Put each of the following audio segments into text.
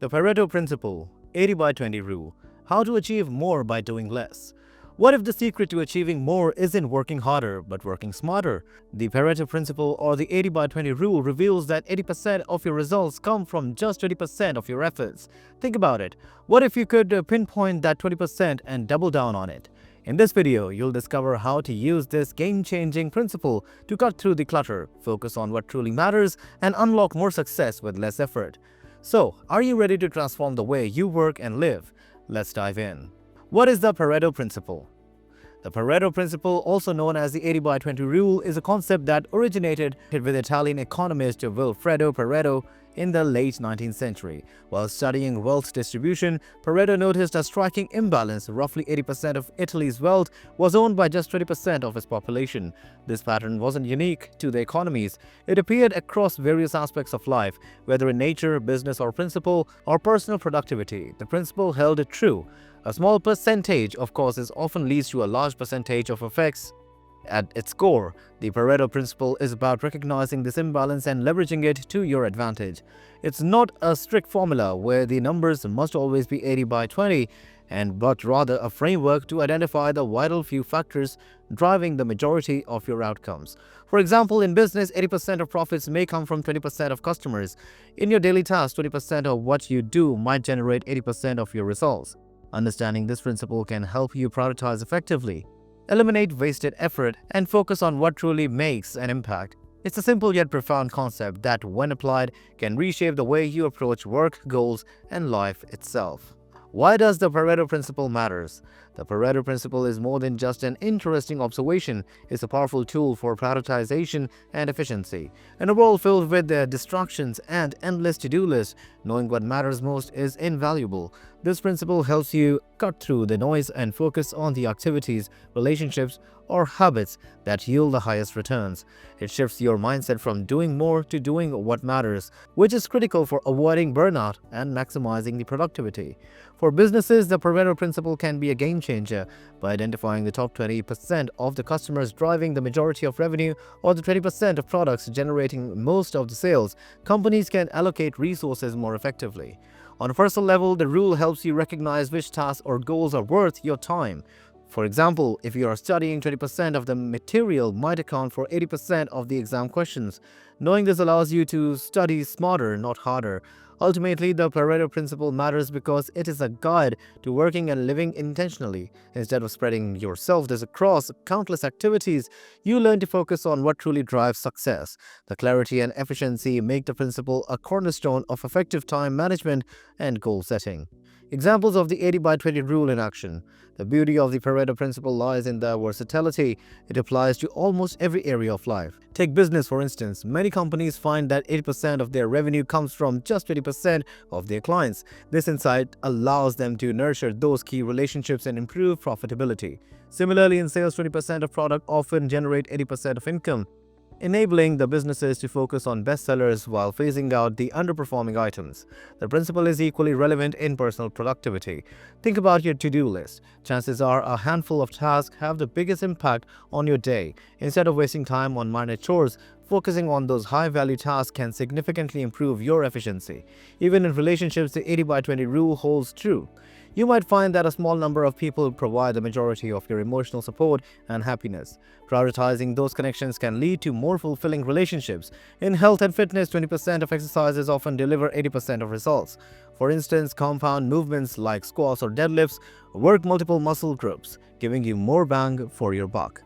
The Pareto Principle, 80 by 20 rule, how to achieve more by doing less. What if the secret to achieving more isn't working harder, but working smarter? The Pareto Principle, or the 80 by 20 rule, reveals that 80% of your results come from just 20% of your efforts. Think about it. What if you could pinpoint that 20% and double down on it? In this video, you'll discover how to use this game-changing principle to cut through the clutter, focus on what truly matters, and unlock more success with less effort. So, are you ready to transform the way you work and live? Let's dive in. What is the Pareto Principle? The Pareto Principle, also known as the 80 by 20 rule, is a concept that originated with Italian economist Vilfredo Pareto in the late 19th century. While studying wealth distribution, Pareto noticed a striking imbalance. Roughly 80% of Italy's wealth was owned by just 20% of its population. This pattern wasn't unique to the economies. It appeared across various aspects of life, whether in nature, business or principle, or personal productivity. The principle held true. A small percentage of causes often leads to a large percentage of effects. At its core, the Pareto Principle is about recognizing this imbalance and leveraging it to your advantage. It's not a strict formula where the numbers must always be 80 by 20, but rather a framework to identify the vital few factors driving the majority of your outcomes. For example, in business, 80% of profits may come from 20% of customers. In your daily tasks, 20% of what you do might generate 80% of your results. Understanding this principle can help you prioritize effectively, eliminate wasted effort, and focus on what truly makes an impact. It's a simple yet profound concept that, when applied, can reshape the way you approach work, goals, and life itself. Why does the Pareto Principle matters? The Pareto Principle is more than just an interesting observation. It's a powerful tool for prioritization and efficiency. In a world filled with distractions and endless to-do lists, knowing what matters most is invaluable. This principle helps you cut through the noise and focus on the activities, relationships, or habits that yield the highest returns. It shifts your mindset from doing more to doing what matters, which is critical for avoiding burnout and maximizing the productivity. For businesses, the Pareto Principle can be a game changer. By identifying the top 20% of the customers driving the majority of revenue, or the 20% of products generating most of the sales, companies can allocate resources more effectively. On a personal level, the rule helps you recognize which tasks or goals are worth your time. For example, if you are studying, 20% of the material might account for 80% of the exam questions. Knowing this allows you to study smarter, not harder. Ultimately, the Pareto Principle matters because it is a guide to working and living intentionally. Instead of spreading yourself across countless activities, you learn to focus on what truly drives success. The clarity and efficiency make the principle a cornerstone of effective time management and goal setting. Examples of the 80 by 20 rule in action. The beauty of the Pareto Principle lies in the versatility. It applies to almost every area of life. Take business, for instance. Many companies find that 80% of their revenue comes from just 20% of their clients. This insight allows them to nurture those key relationships and improve profitability. Similarly, in sales, 20% of product often generate 80% of income, enabling the businesses to focus on bestsellers while phasing out the underperforming items. The principle is equally relevant in personal productivity. Think about your to-do list. Chances are a handful of tasks have the biggest impact on your day. Instead of wasting time on minor chores, focusing on those high-value tasks can significantly improve your efficiency. Even in relationships, the 80 by 20 rule holds true. You might find that a small number of people provide the majority of your emotional support and happiness. Prioritizing those connections can lead to more fulfilling relationships. In health and fitness, 20% of exercises often deliver 80% of results. For instance, compound movements like squats or deadlifts work multiple muscle groups, giving you more bang for your buck.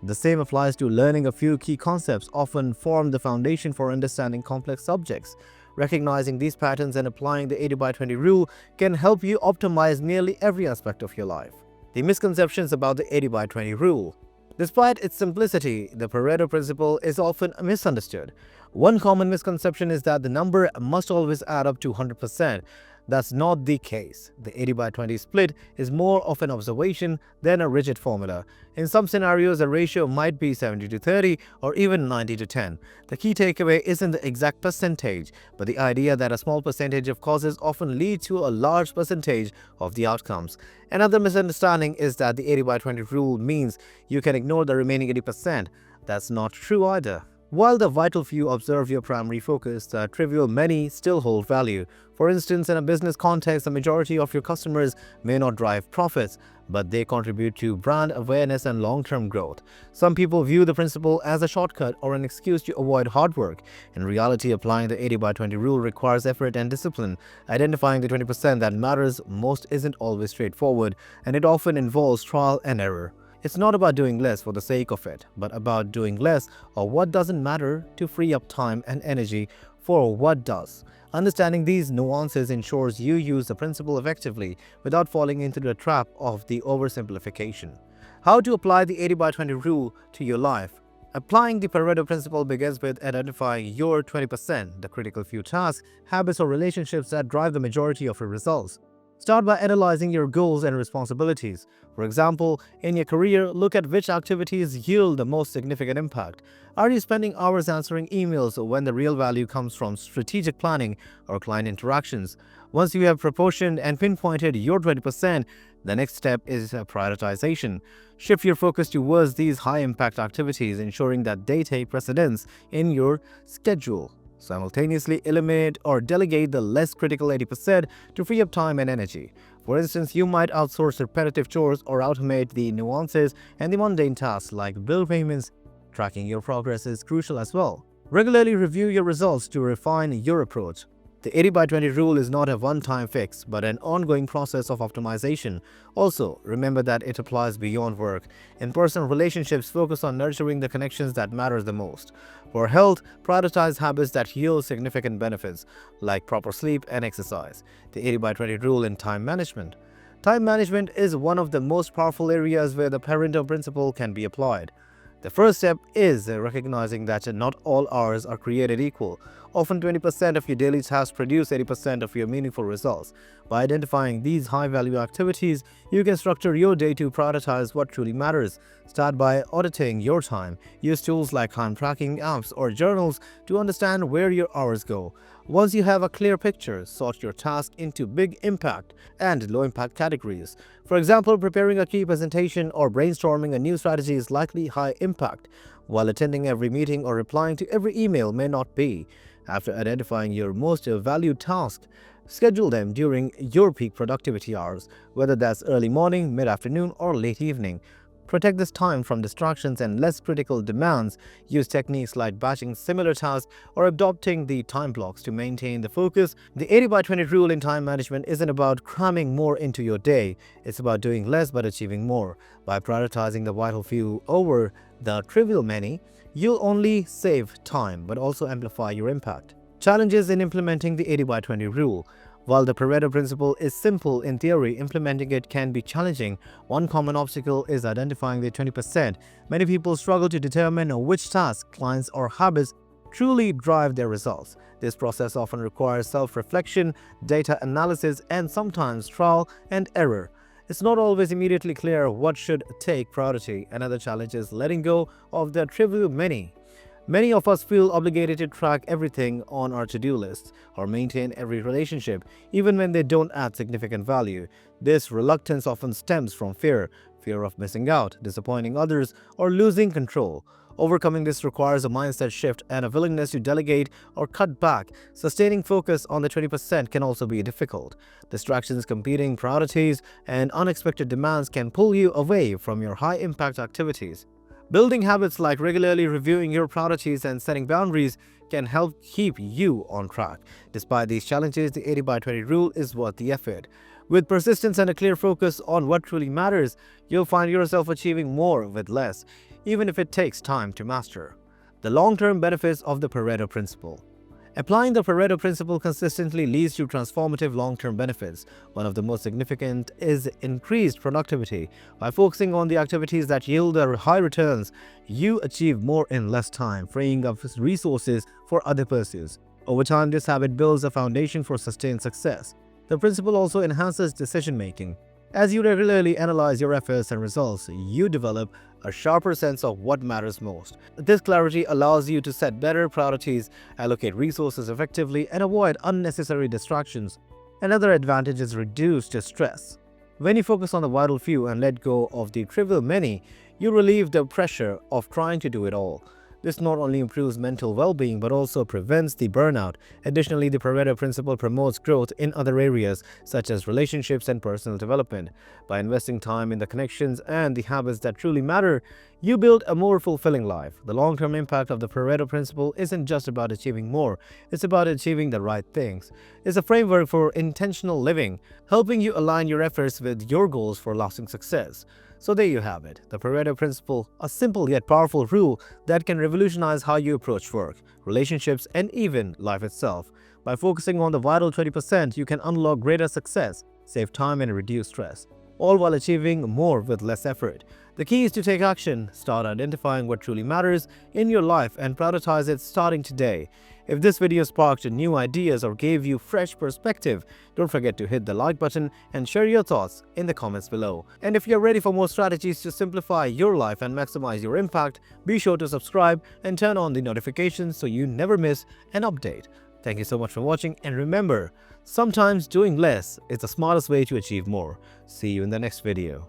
The same applies to learning. A few key concepts often form the foundation for understanding complex subjects. Recognizing these patterns and applying the 80 by 20 rule can help you optimize nearly every aspect of your life. The misconceptions about the 80 by 20 rule. Despite its simplicity, the Pareto Principle is often misunderstood. One common misconception is that the number must always add up to 100%. That's not the case. The 80 by 20 split is more of an observation than a rigid formula. In some scenarios, the ratio might be 70 to 30 or even 90 to 10. The key takeaway isn't the exact percentage, but the idea that a small percentage of causes often lead to a large percentage of the outcomes. Another misunderstanding is that the 80 by 20 rule means you can ignore the remaining 80%. That's not true either. While the vital few observe your primary focus, the trivial many still hold value. For instance, in a business context, the majority of your customers may not drive profits, but they contribute to brand awareness and long-term growth. Some people view the principle as a shortcut or an excuse to avoid hard work. In reality, applying the 80 by 20 rule requires effort and discipline. Identifying the 20% that matters most isn't always straightforward, and it often involves trial and error. It's not about doing less for the sake of it, but about doing less or what doesn't matter to free up time and energy for what does. Understanding these nuances ensures you use the principle effectively without falling into the trap of the oversimplification. How to apply the 80 by 20 rule to your life? Applying the Pareto Principle begins with identifying your 20%, the critical few tasks, habits, or relationships that drive the majority of your results. Start by analyzing your goals and responsibilities. For example, in your career, look at which activities yield the most significant impact. Are you spending hours answering emails when the real value comes from strategic planning or client interactions? Once you have proportioned and pinpointed your 20%, the next step is prioritization. Shift your focus towards these high-impact activities, ensuring that they take precedence in your schedule. Simultaneously eliminate or delegate the less critical 80% to free up time and energy. For instance, you might outsource repetitive chores or automate the nuances and the mundane tasks like bill payments. Tracking your progress is crucial as well. Regularly review your results to refine your approach. The 80 by 20 rule is not a one-time fix, but an ongoing process of optimization. Also, remember that it applies beyond work. In personal relationships, focus on nurturing the connections that matter the most. For health, prioritize habits that yield significant benefits, like proper sleep and exercise. The 80 by 20 rule in time management. Time management is one of the most powerful areas where the Pareto Principle can be applied. The first step is recognizing that not all hours are created equal. Often 20% of your daily tasks produce 80% of your meaningful results. By identifying these high-value activities, you can structure your day to prioritize what truly matters. Start by auditing your time. Use tools like time tracking apps or journals to understand where your hours go. Once you have a clear picture, sort your task into big impact and low impact categories. For example, preparing a key presentation or brainstorming a new strategy is likely high impact, while attending every meeting or replying to every email may not be. After identifying your most valued tasks, schedule them during your peak productivity hours, whether that's early morning, mid-afternoon, or late evening. Protect this time from distractions and less critical demands. Use techniques like batching similar tasks or adopting the time blocks to maintain the focus. The 80 by 20 rule in time management isn't about cramming more into your day. It's about doing less but achieving more. By prioritizing the vital few over the trivial many, you'll only save time but also amplify your impact. Challenges in implementing the 80 by 20 rule. While the Pareto Principle is simple in theory, implementing it can be challenging. One common obstacle is identifying the 20%. Many people struggle to determine which tasks, clients, or habits truly drive their results. This process often requires self-reflection, data analysis, and sometimes trial and error. It's not always immediately clear what should take priority. Another challenge is letting go of the trivial many. Many of us feel obligated to track everything on our to-do list or maintain every relationship, even when they don't add significant value. This reluctance often stems from fear of missing out, disappointing others, or losing control. Overcoming this requires a mindset shift and a willingness to delegate or cut back. Sustaining focus on the 20% can also be difficult. Distractions, competing priorities, and unexpected demands can pull you away from your high-impact activities. Building habits like regularly reviewing your priorities and setting boundaries can help keep you on track. Despite these challenges, the 80 by 20 rule is worth the effort. With persistence and a clear focus on what truly matters, you'll find yourself achieving more with less, even if it takes time to master. The long-term benefits of the Pareto Principle. Applying the Pareto Principle consistently leads to transformative long-term benefits. One of the most significant is increased productivity. By focusing on the activities that yield high returns, you achieve more in less time, freeing up resources for other pursuits. Over time, this habit builds a foundation for sustained success. The principle also enhances decision-making. As you regularly analyze your efforts and results, you develop a sharper sense of what matters most. This clarity allows you to set better priorities, allocate resources effectively, and avoid unnecessary distractions. Another advantage is reduced stress. When you focus on the vital few and let go of the trivial many, you relieve the pressure of trying to do it all. This not only improves mental well-being but also prevents the burnout. Additionally, the Pareto Principle promotes growth in other areas such as relationships and personal development. By investing time in the connections and the habits that truly matter, you build a more fulfilling life. The long-term impact of the Pareto Principle isn't just about achieving more, it's about achieving the right things. It's a framework for intentional living, helping you align your efforts with your goals for lasting success. So there you have it, the Pareto Principle, a simple yet powerful rule that can revolutionize how you approach work, relationships, and even life itself. By focusing on the vital 20%, you can unlock greater success, save time, and reduce stress, all while achieving more with less effort. The key is to take action, start identifying what truly matters in your life, and prioritize it starting today. If this video sparked new ideas or gave you fresh perspective, don't forget to hit the like button and share your thoughts in the comments below. And if you're ready for more strategies to simplify your life and maximize your impact, be sure to subscribe and turn on the notifications so you never miss an update. Thank you so much for watching, and remember, sometimes doing less is the smartest way to achieve more. See you in the next video.